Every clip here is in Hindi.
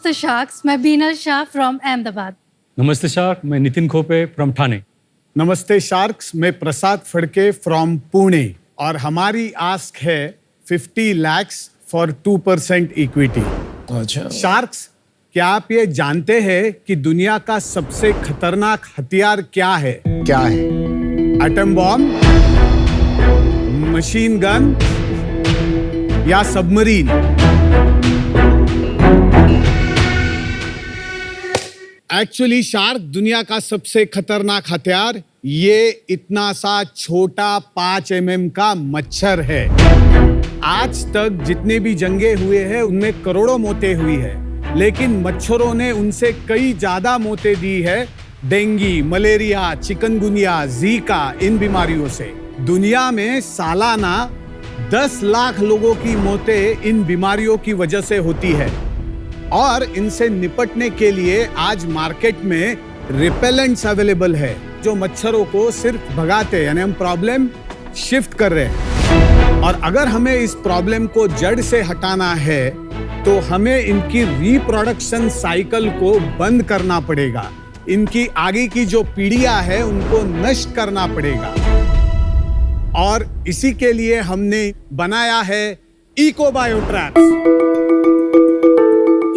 नमस्ते शार्क्स, मैं बीनल शाह फ्रॉम अहमदाबाद। नमस्ते शार्क, मैं नितिन खोपे फ्रॉम ठाणे। नमस्ते शार्क्स, मैं प्रसाद फड़के फ्रॉम पुणे और हमारी आस्क है 50 lakhs फॉर 2% इक्विटी। अच्छा शार्क्स, क्या आप ये जानते हैं कि दुनिया का सबसे खतरनाक हथियार क्या है? क्या है? एटम बॉम्ब, मशीन गन या सबमरीन? एक्चुअली शार्क, दुनिया का सबसे खतरनाक हथियार ये इतना सा छोटा 5 mm का मच्छर है। आज तक जितने भी जंगे हुए हैं उनमें करोड़ों मौतें हुई है, लेकिन मच्छरों ने उनसे कई ज्यादा मौतें दी है। डेंगू, मलेरिया, चिकनगुनिया, जीका, इन बीमारियों से दुनिया में सालाना 10 लाख लोगों की मौतें इन बीमारियों की वजह से होती है। और इनसे निपटने के लिए आज मार्केट में रिपेलेंट्स अवेलेबल है जो मच्छरों को सिर्फ भगाते हैं, यानी हम प्रॉब्लम शिफ्ट कर रहे हैं। और अगर हमें इस प्रॉब्लम को जड़ से हटाना है तो हमें इनकी रिप्रोडक्शन साइकिल को बंद करना पड़ेगा। इनकी आगे की जो पीढ़ियां है उनको नष्ट करना पड़ेगा। और इसी के लिए हमने बनाया है eco bio traps.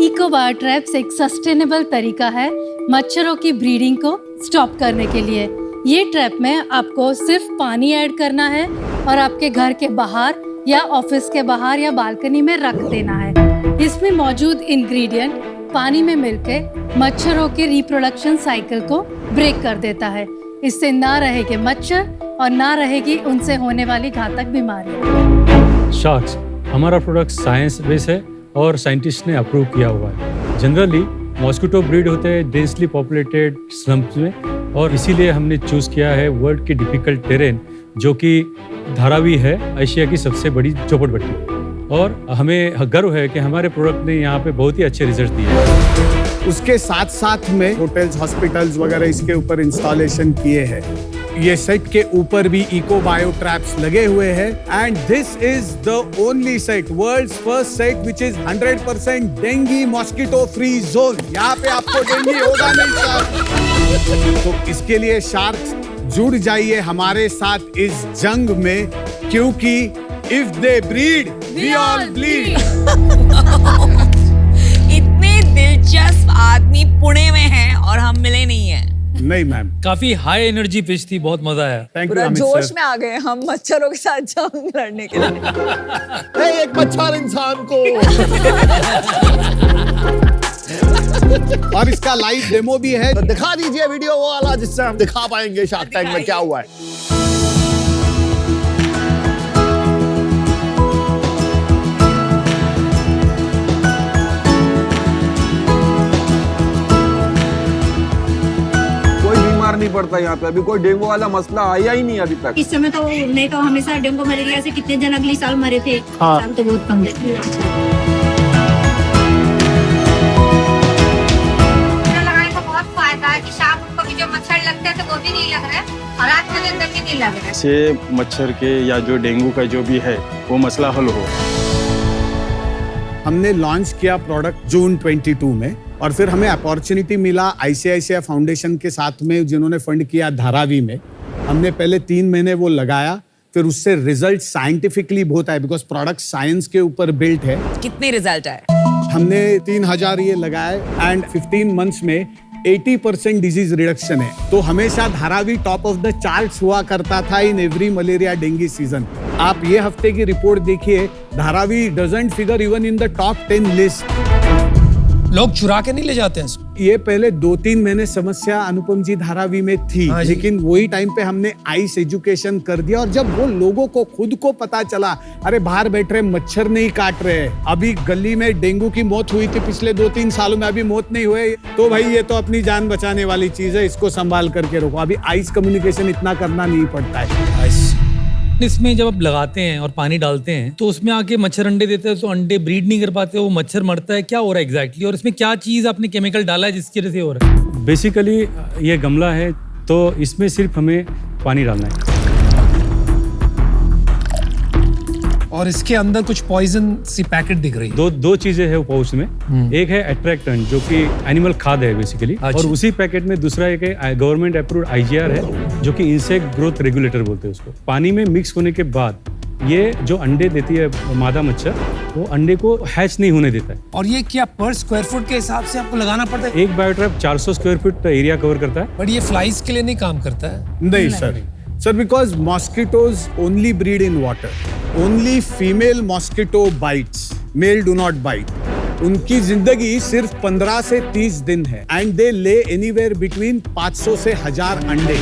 Eco bio traps एक सस्टेनेबल तरीका है मच्छरों की ब्रीडिंग को स्टॉप करने के लिए। ये ट्रैप में आपको सिर्फ पानी ऐड करना है और आपके घर के बाहर या ऑफिस के बाहर या बालकनी में रख देना है। इसमें मौजूद इंग्रेडिएंट पानी में मिलकर मच्छरों के रिप्रोडक्शन साइकिल को ब्रेक कर देता है। इससे ना रहेंगे मच्छर और ना रहेगी उनसे होने वाली घातक बीमारियां। शार्क्स, हमारा प्रोडक्ट साइंस बेस है और साइंटिस्ट ने अप्रूव किया हुआ है। जनरली मॉस्किटो ब्रीड होते हैं डेंसली पॉपुलेटेड स्लम्स में, और इसीलिए हमने चूज किया है वर्ल्ड की डिफिकल्ट टेरेन जो कि धारावी है, एशिया की सबसे बड़ी झोपड़पट्टी। और हमें गर्व है कि हमारे प्रोडक्ट ने यहाँ पे बहुत ही अच्छे रिजल्ट दिए हैं। उसके साथ साथ में होटल्स, हॉस्पिटल्स वगैरह इसके ऊपर इंस्टॉलेशन किए हैं। ये सेट के ऊपर भी इको बायो ट्रैप्स लगे हुए हैं and this is the only set, world's first set which is 100% dengue mosquito free zone. यहाँ पे आपको डेंगू होगा नहीं सर। तो इसके लिए शार्क्स जुड़ जाइए हमारे साथ इस जंग में, क्योंकि if they breed we all bleed. इतने दिलचस्प आदमी पुणे में हैं और हम मिले नहीं हैं। नहीं मैम, काफी हाई एनर्जी पिच थी, बहुत मजा आया। थैंक यू पूरा अमित जोश सर। में आ गए हम मच्छरों के साथ जंग लड़ने के लिए। एक मच्छर इंसान को। और इसका लाइव डेमो भी है। तो दिखा दीजिए वीडियो वो वाला जिससे हम दिखा पाएंगे शार्क टैंक में क्या हुआ है। नहीं पड़ता यहाँ पे, अभी कोई डेंगू वाला मसला आया ही नहीं अभी तक। इस समय तो नहीं तो हमेशा डेंगू मलेरिया से कितने जन अगले साल मरे थे। साल तो बहुत कम है। लगाने का बहुत फायदा है कि शाम को भी जो मच्छर लगते थे वो भी नहीं लग रहे और रात के दिन तक भी नहीं लग रहे। से मच्छर के या जो डेंगू का जो भी है वो मसला हल हो। हमने लॉन्च किया प्रोडक्ट जून 22 में और फिर हमें अपॉर्चुनिटी मिला आईसीआईसीआई फाउंडेशन के साथ में, जिन्होंने फंड किया धारावी में। हमने पहले 3 महीने वो लगाया, फिर उससे रिजल्ट साइंटिफिकली बहुत आए बिकॉज प्रोडक्ट साइंस के ऊपर बिल्ट है। कितने रिजल्ट आए? हमने 3000 ये लगाए एंड 15 मंथ्स में 80% डिजीज रिडक्शन है। तो हमेशा Dharavi top of the charts हुआ करता था in every malaria dengue season. आप ये हफ्ते की रिपोर्ट देखिए, Dharavi doesn't figure even in the top 10 list. लोग चुरा के नहीं ले जाते हैं इसको। ये पहले 2-3 महीने समस्या अनुपम जी धारावी में थी, लेकिन वही टाइम पे हमने आइस एजुकेशन कर दिया। और जब वो लोगों को खुद को पता चला, अरे बाहर बैठ रहे मच्छर नहीं काट रहे, अभी गली में डेंगू की मौत हुई थी पिछले 2-3 सालों में, अभी मौत नहीं हुए, तो भाई ये तो अपनी जान बचाने वाली चीज है, इसको संभाल करके रखो। अभी आइस कम्युनिकेशन इतना करना नहीं पड़ता है। इसमें जब आप लगाते हैं और पानी डालते हैं तो उसमें आके मच्छर अंडे देते हैं, तो अंडे ब्रीड नहीं कर पाते, वो मच्छर मरता है। क्या हो रहा है एग्जैक्टली और इसमें क्या चीज आपने केमिकल डाला है जिसकी वजह से हो रहा है? बेसिकली ये गमला है तो इसमें सिर्फ हमें पानी डालना है। और इसके अंदर कुछ पॉइजन सी पैकेट दिख रही है। दो चीजें है पाउच में। एक है अट्रैक्टेंट जो कि एनिमल खाद है बेसिकली, और उसी पैकेट में दूसरा एक है गवर्नमेंट अप्रूव्ड IGR है जो कि इंसेक्ट ग्रोथ रेगुलेटर बोलते हैं उसको। पानी में मिक्स होने के बाद ये जो अंडे देती है मादा मच्छर, वो अंडे को हैच नहीं होने देता है। और ये क्या पर स्क्वायर फुट के हिसाब से आपको लगाना पड़ता है? एक बायोट्रैप 400 स्क्वायर फीट एरिया कवर करता है। बट ये फ्लाइज के लिए नहीं काम करता है? नहीं sir, because mosquitoes only breed in water. Only female mosquito bites, male do not bite. उनकी जिंदगी सिर्फ 15 से 30 दिन है एंड दे ले एनीवेयर बिटवीन 500 से 1000 अंडे।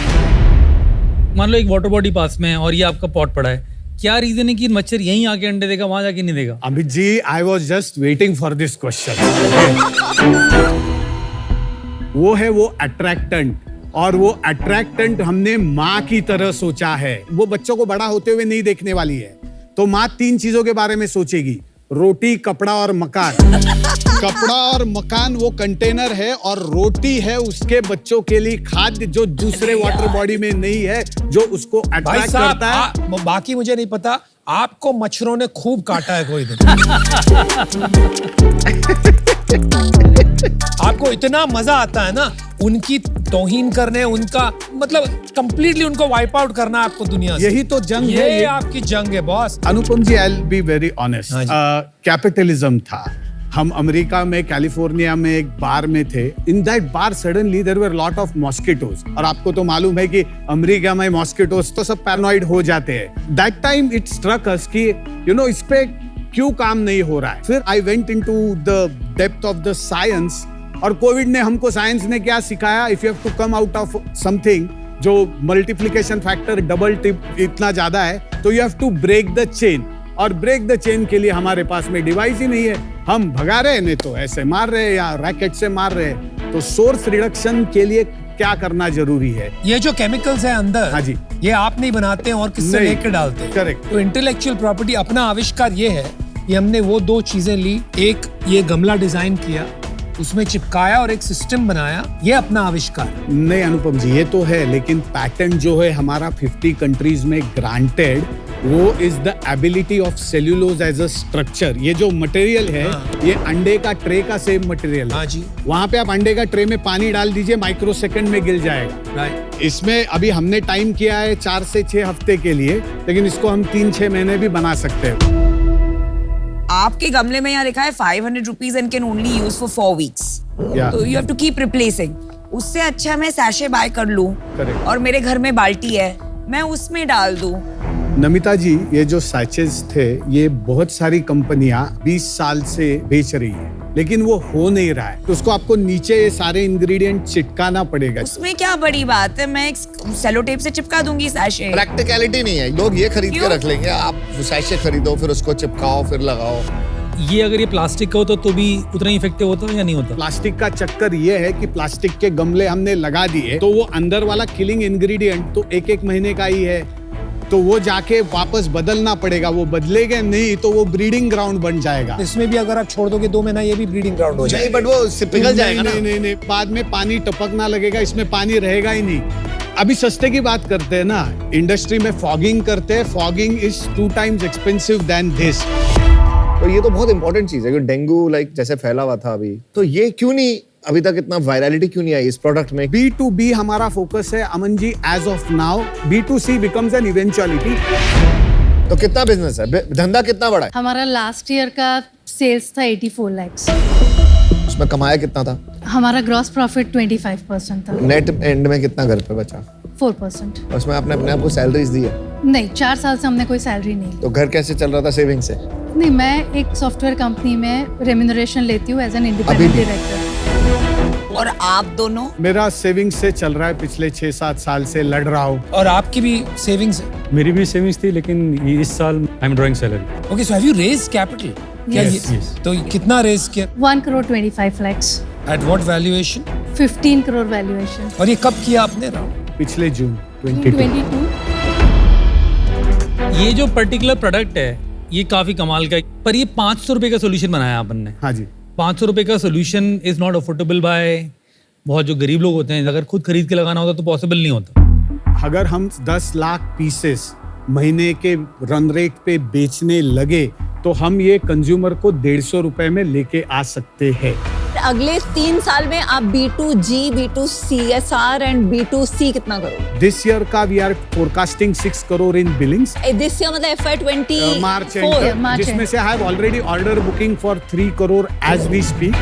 मान लो एक वाटर बॉडी पास में है और ये आपका पॉट पड़ा है, क्या रीजन है कि मच्छर यहीं आके अंडे देगा, वहां जाके नहीं देगा? Amit ji, I was just waiting for this question. वो है वो अट्रैक्टेंट, और वो अट्रैक्टेंट हमने माँ की तरह सोचा है। वो बच्चों को बड़ा होते हुए नहीं देखने वाली है, तो माँ 3 चीजों के बारे में सोचेगी, रोटी, कपड़ा और मकान। कपड़ा और मकान वो कंटेनर है, और रोटी है उसके बच्चों के लिए खाद्य जो दूसरे वाटर बॉडी में नहीं है, जो उसको भाई अट्रैक्ट साहब, करता है। बाकी मुझे नहीं पता, आपको मच्छरों ने खूब काटा है कोई दिन। आपको इतना मजा आता है ना उनकी तौहीन करने, उनका मतलब कंप्लीटली उनको वाइप आउट करना आपको दुनिया से। यही तो जंग है, ये आपकी जंग है boss. Anupam ji, I will be very honest, capitalism था। हम अमेरिका में, कैलिफोर्निया में एक बार में थे। In that bar suddenly there were lot of mosquitoes, और आपको तो मालूम है कि अमेरिका में मॉस्किटोज तो सब पैरानॉइड हो जाते हैं। दैट टाइम इट स्ट्रक अस कि यू नो इस पे क्यों काम नहीं हो रहा है। फिर I went into the depth of the science, और कोविड ने हमको, साइंस ने क्या सिखाया, if you have to come out of something जो मल्टीप्लिकेशन फैक्टर डबल टिप इतना ज्यादा है, तो you have to break the chain. और ब्रेक द चेन के लिए हमारे पास में डिवाइस ही नहीं है। हम भगा रहे हैं, नहीं तो ऐसे मार रहे हैं या रैकेट से मार रहे हैं। तो सोर्स रिडक्शन के लिए क्या करना जरूरी है? ये जो केमिकल्स है अंदर, हाँ जी, ये आप नहीं बनाते हैं और किससे लेकर डालते हैं? करेक्ट। तो इंटेलेक्चुअल प्रॉपर्टी, अपना आविष्कार ये है कि हमने वो 2 चीजें ली, एक ये गमला डिजाइन किया, उसमें चिपकाया और एक सिस्टम बनाया, ये अपना आविष्कार। नहीं अनुपम जी, ये तो है, लेकिन पैटेंट जो है हमारा 50 कंट्रीज में ग्रांटेड, वो is the ability of cellulose as a structure. ये जो मटेरियल है, ये अंडे का ट्रे का सेम मटेरियल है। हाँ जी। वहां पे आप अंडे का ट्रे में पानी डाल दीजिए, माइक्रो सेकंड में गिल जाएगा। राइट। इसमें अभी हमने टाइम किया है 4 से 6 हफ्ते के लिए, लेकिन इसको हम 3-6 महीने भी बना सकते हैं। आपके गमले में यहाँ लिखा है 500 rupees and can only use for 4 weeks. तो you have to keep replacing. उससे अच्छा मैं सैशे बाय कर लूं, और मेरे घर में बाल्टी है, मैं उसमें डाल दूं। नमिता जी, ये जो सैचेस थे, ये बहुत सारी कंपनियां 20 साल से बेच रही है, लेकिन वो हो नहीं रहा है। तो उसको आपको नीचे ये सारे इंग्रेडिएंट चिपकाना पड़ेगा। उसमें क्या बड़ी बात है, मैं एक सेलो टेप से चिपका दूंगी सैशे। प्रैक्टिकलिटी नहीं है, लोग ये खरीद के रख लेंगे। आप सैशे खरीदो, फिर उसको चिपकाओ, फिर लगाओ। ये अगर ये प्लास्टिक का होता तो भी उतना ही इफेक्टिव होता या नहीं होता? प्लास्टिक का चक्कर ये है कि प्लास्टिक के गमले हमने लगा दिए, तो वो अंदर वाला किलिंग इंग्रेडिएंट तो 1-1 महीने का ही है, तो वो जाके वापस बदलना पड़ेगा। वो बदलेगा नहीं तो वो ब्रीडिंग ग्राउंड बन जाएगा। इसमें भी अगर आप छोड़ दोगे 2 महीना, ये भी ब्रीडिंग ग्राउंड हो जाएगा। नहीं, बट वो पिघल जाएगा ना। नहीं, बाद में पानी टपकना लगेगा, इसमें पानी रहेगा ही नहीं। अभी सस्ते की बात करते हैं ना, इंडस्ट्री में फॉगिंग करते हैं। Fogging is 2 times expensive than this. तो ये तो बहुत इंपॉर्टेंट चीज है कि डेंगू लाइक जैसे फैला हुआ था अभी, तो ये क्यों नहीं, अभी तक इतना वायरलिटी क्यों नहीं आई इस प्रोडक्ट में? B2B हमारा फोकस है Aman ji, as of now. B2C becomes an eventuality। तो कितना बिजनेस है, धंधा कितना बड़ा है? हमारा लास्ट ईयर का सेल्स था 84 lakhs। उसमें कमाया कितना था? हमारा ग्रॉस प्रॉफिट 25% था। नेट एंड में कितना घर पे बचा? 4%। उसमें आपने अपने आप को सैलरीज दी है? नहीं, 4 साल से हमने कोई सैलरी नहीं ली। तो घर कैसे चल रहा था सेविंग से? नहीं, मैं एक सॉफ्टवेयर कंपनी में रेम्यूनरेशन लेती हूँ एज एन इंडिपेंडेंट डायरेक्टर। और आप दोनों? मेरा सेविंग्स से चल रहा है, पिछले 6-7 साल से लड़ रहा हूँ। और आपकी भी सेविंग्स है? मेरी भी सेविंग्स थी, लेकिन इस साल I am drawing salary. Okay, so have you raised capital? Yes. तो कितना रेज किया? 1,25 lakhs। At what valuation? 15 crore valuation. और ये कब किया आपने राउंड? पिछले जून 22। ये जो पर्टिकुलर प्रोडक्ट है ये काफी कमाल का है, पर ये 500 रुपए का सोल्यूशन बनाया अपन ने। हाँ जी। 500 रुपए का solution is not affordable by बहुत जो गरीब लोग होते हैं। अगर खुद खरीद के लगाना होता तो पॉसिबल नहीं होता। अगर हम 10 लाख पीसेस महीने के रन रेट पे बेचने लगे तो हम ये कंज्यूमर को 150 रुपए में लेके आ सकते हैं। अगले 3 साल में आप B2G, B2CSR एंड B2C कितना करोगे? दिस ईयर का we are forecasting 6 crore in billings. This year मतलब FY24 मार्च एंड जिसमें से I have already order booking for 3 crore as we speak.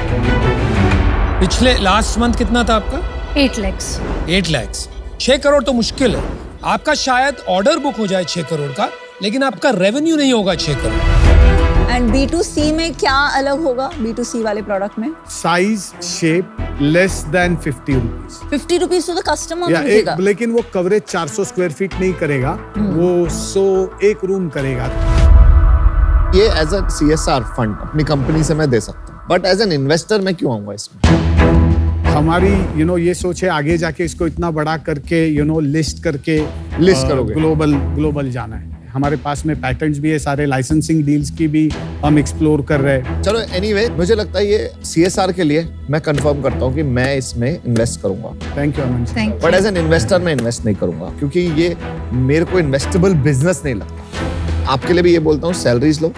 पिछले लास्ट मंथ कितना था आपका? 8 lakhs। 8 lakhs। 6 करोड़ तो मुश्किल है। आपका शायद ऑर्डर बुक हो जाए 6 करोड़ का, लेकिन आपका रेवेन्यू नहीं होगा 6 करोड़। एंड B2C में क्या अलग होगा? B2C वाले प्रोडक्ट में size shape less than 50 rupees. 50 rupees तो कस्टमर भेजेगा, लेकिन वो कवरेज 400 स्क्वायर फीट नहीं करेगा, वो 101 रूम करेगा। ये एज अ CSR फंड अपनी कंपनी से मैं दे सकता हूँ, बट एज एन इन्वेस्टर मैं क्यों आऊंगा इसमें? हमारी ये सोच है आगे जाके इसको इतना बड़ा करके लिस्ट करोगे, ग्लोबल जाना है। हमारे पास में पैटेंट्स भी है, सारे लाइसेंसिंग डील्स की भी हम एक्सप्लोर कर रहे हैं। चलो एनीवे, मुझे लगता है ये CSR के लिए मैं कंफर्म करता हूँ कि मैं इसमें इन्वेस्ट करूंगा। Thank you Aman ji. But as an investor मैं इन्वेस्ट नहीं करूंगा, क्योंकि ये मेरे को इन्वेस्टेबल बिजनेस नहीं लगता। आपके लिए भी ये बोलता हूँ, सैलरीज लो,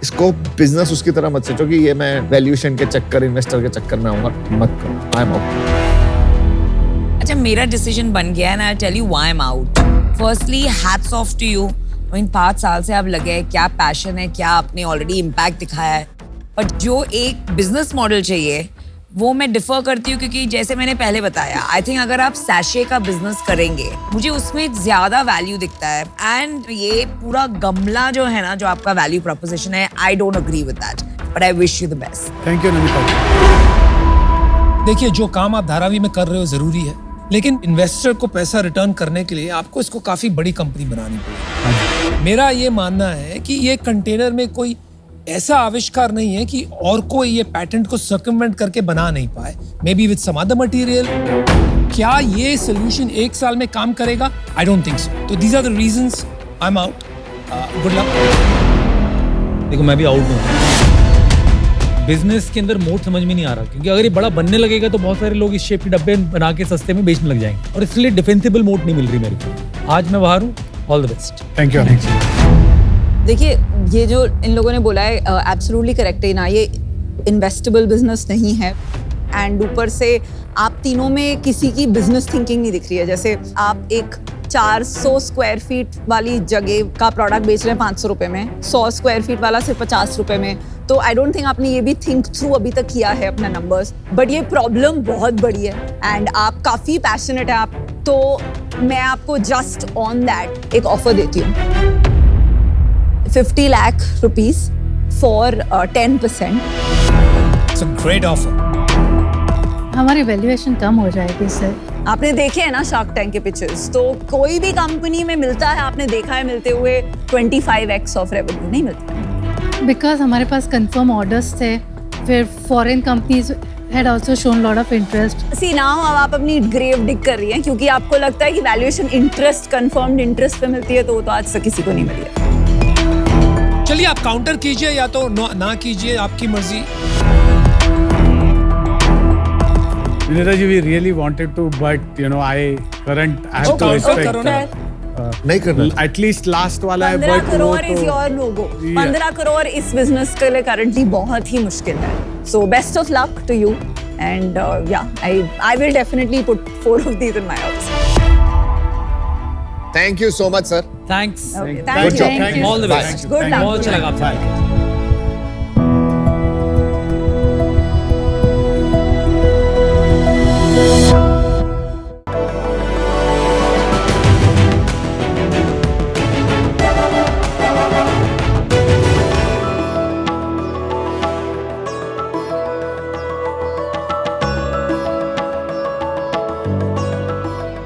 इसको बिजनेस उसकी तरह मत सोचो कि ये मैं वैल्यूएशन के चक्कर, इन्वेस्टर के चक्कर में आऊंगा, मत करो। I am out. अच्छा, मेरा डिसीजन बन गया है, I tell you why I am out. Firstly hats off to you. इन 5 साल से आप लगे, क्या पैशन है, क्या आपने ऑलरेडी इम्पैक्ट दिखाया है। बट जो एक बिजनेस मॉडल चाहिए वो मैं डिफर करती हूँ, क्योंकि जैसे मैंने पहले बताया, आई थिंक अगर आप सैशे का बिजनेस करेंगे, मुझे उसमें ज्यादा वैल्यू दिखता है। एंड ये पूरा गमला जो है ना, जो आपका वैल्यू प्रोपोजिशन है, I don't agree with that, but I wish you the best. Thank you Namita. देखिए, जो काम आप धारावी में कर रहे हो जरूरी है, लेकिन इन्वेस्टर को पैसा रिटर्न करने के लिए आपको इसको काफी बड़ी कंपनी बनानी पड़ेगी। मेरा ये मानना है कि ये कंटेनर में कोई ऐसा आविष्कार नहीं है कि और कोई ये पैटेंट को सर्कमवेंट करके बना नहीं पाए, maybe with some other material. क्या ये सोल्यूशन 1 साल में काम करेगा? I don't think so. तो these are the reasons I am out. Good luck. देखो, मैं भी आउट हूँ। बिजनेस के अंदर मोड समझ में नहीं आ रहा, क्योंकि अगर ये बड़ा बनने लगेगा तो बहुत सारे लोग इस शेप के डब्बे बना के सस्ते में बेचने लग जाएंगे, और इसलिए डिफेंसिबल मोड नहीं मिल रही मेरे को। आज मैं बाहर हूँ। All the best. Thank you. देखिए, ये जो इन लोगों ने बोला है एब्सोल्युटली करेक्ट है ना, ये इन्वेस्टेबल बिजनेस नहीं है। एंड ऊपर से आप तीनों में किसी की बिजनेस थिंकिंग नहीं दिख रही है। जैसे आप एक 400 स्क्वायर फीट वाली जगह का प्रोडक्ट बेच रहे हैं 500 रुपए में, 100 स्क्वायर फीट वाला सिर्फ 50 रुपए में। तो आई डोंट थिंक आपने ये भी थिंक थ्रू अभी तक किया है अपना नंबर्स। बट ये प्रॉब्लम बहुत बड़ी है एंड आप काफी पैशनेट है आप, तो मैं आपको जस्ट ऑन दैट एक ऑफर देती हूँ, 50 lakh rupees for 10%। It's a great offer. हमारी वैल्यूएशन कम हो जाएगी इससे। आपने देखे है ना शार्क टैंक के पिक्चर्स, तो कोई भी कंपनी में मिलता है, आपने देखा है मिलते हुए 25x ऑफ रेवेन्यू नहीं मिलता। बिकॉज हमारे पास कंफर्म ऑर्डर्स थे, फिर foreign companies had also shown lot of interest. See now अब आप अपनी ग्रेव डिग कर रही हैं, क्योंकि आपको लगता है कि वैल्यूएशन इंटरेस्ट, कंफर्म्ड इंटरेस्ट पे मिलती है, तो वो तो आज तक किसी को नहीं मिली है। चलिए, आप काउंटर कीजिए या तो ना कीजिए, आपकी मर्जी। Vinita ji, we really wanted to, but I have to respect. नहीं करना। एटलीस्ट लास्ट वाला है, 15 crore is your logo. 15 crore इस बिजनेस के लिए करंटली बहुत ही मुश्किल है। So best of luck to you and I will definitely put 4 of these in my house. Thank you so much sir. Thanks. Thank you. All the best. Good luck. बहुत अच्छा लगा आपसे।